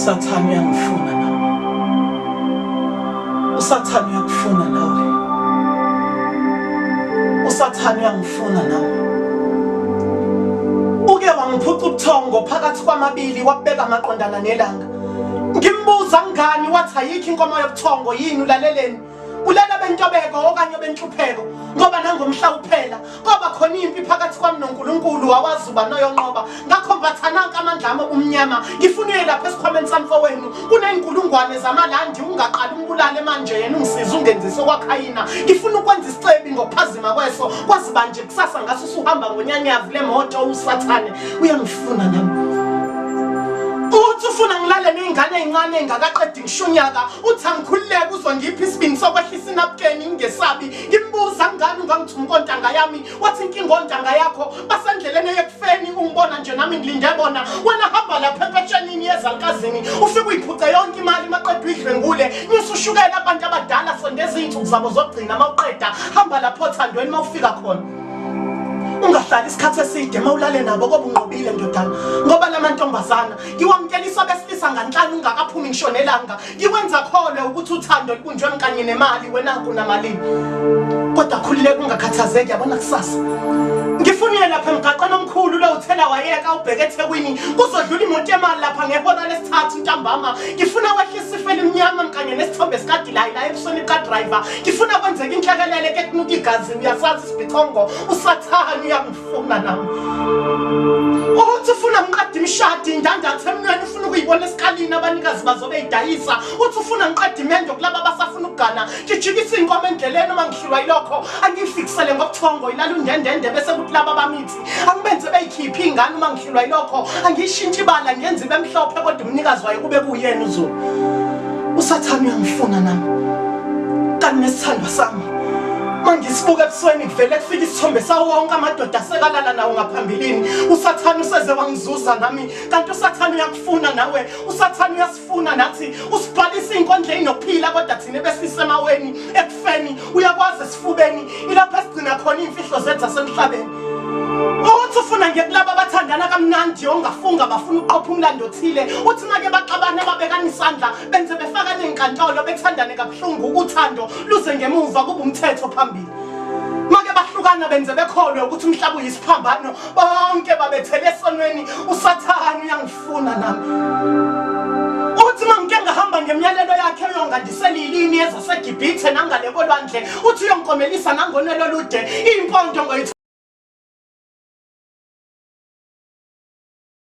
Usathane uyangifuna nawe. Usathane uyakufuna nawe. Usathane uyangifuna nawe. Uke wangiphuca ubuthongo phakathi kwamabili wabeka amaqondana nelanga. Ngimbuza ngani wathi ayikho inkomo yobuthongo yini ulaleleni? Ulela bentobeko okanye benhlupheko ngoba nangomhla uphela ngoba khona impi phakathi kwami noNkulunkulu wawazuba noyonqoba ngakho mbathananka amandla ami omnyama ngifunile lapha esikhwameni sami fowenu kuneyinkulungwane zamalandi ungaqala umbulale manje yena ungisiza ungenzise okwakhayina ngifuna ukwenza isicebi ngokuphazima kweso kwazi manje kusasa ngaso usuhamba ngonyanyavu lemoto usathane uyangifuna nami. Uthi ufuna ngilale nezingane ezincane engakaqedi ngishunyaka uthi angikhululeke uzongipha isibindi sokwehlisa inapukeni ngingesabi ngimbuza ngani ungangithi umkontanga yami wathi inkinga ontanga yakho basendleleni yekufeni ungibona nje nami ngilinde bona wena hamba lapha empetshanini yezalukazini ufike uyiphuce yonke imali maqedwe idlwengule nyusushukela abantu abadala sondeza izinsuku zabo zokugcina mawuqeda hamba lapha othandweni mawufika khona. Ungahlali isikhathi eside mawulale nabo ngoba unqobile ndodana ngoba lamantombazana ngiwamkelisa besilisa nganhlanu ungakaphumi ngishonelanga ngiwenza khole ukuthi uthando libunjwe kanye nemali wena kunamalini kodwa khulileke ungakhathazeki yabona kusasa ngifunile lapha emgaqweni omkhulu lo uthela wayeka ubheke eThekwini kuzodlula imoto yemali lapha ngehora lesithathu ntambama ngifuna wehlisa ifeni emnyama kanye nesithombe sikadilayi la ebusweni ka-driver ngifuna kwenzeka inhlekelele ke kunuka igazi uyasazi isibhicongo usathane uyangifuna nami. Uthi ufuna ngiqede imishadi indandathu emnweni ufuna ukuyibona esikhalini abanikazi bazobe idayisa uthi ufuna ngiqede imendo kulabo abasafuna ukugana jijikisa inkomo endleleni uma ngihlulwa yilokho angifikisele ngobuthongo ilala undendende bese kuthi laba abamithi angibenze beyikhipha ingane uma ngihlulwa yilokho angiyishintshe ibala ngenze bemhlophe kodwa umnikazi wayo kube kuyena uZulu. Usathane uyangifuna nami kanti nesithando sami mangisibuka ebusweni kuvele kufika isithombe sawo wonke amadoda asekalala nawo ngaphambilini usathane useze wangizuza nami kanti usathane uyakufuna nawe usathane uyasifuna nathi usibhalisa inkondleni nokuphila kodwa thina besisemaweni ekufeni uyakwazi esifubeni ilapha esigcina khona imfihlo zethu zasemhlabeni. Uthi ufuna ngekulabo abathandana kamnandi ongafunga bafuna uqopha umlando othile uthi make baxabana babekana isandla benze befaka nezinkantolo bethandane kabuhlungu uthando luze ngemuva kuba umthetho phambili make bahlukana benze bekholwe ukuthi umhlaba uyisiphambano bonke babethele esonweni usathane uyangifuna nami. Uthi mangike ngahamba ngemiyalelo yakhe uyongandisela ilini ezaseGibhithe nangale kolwandle uthi uyongikomelisa nangonelo lude impondo ngoyithola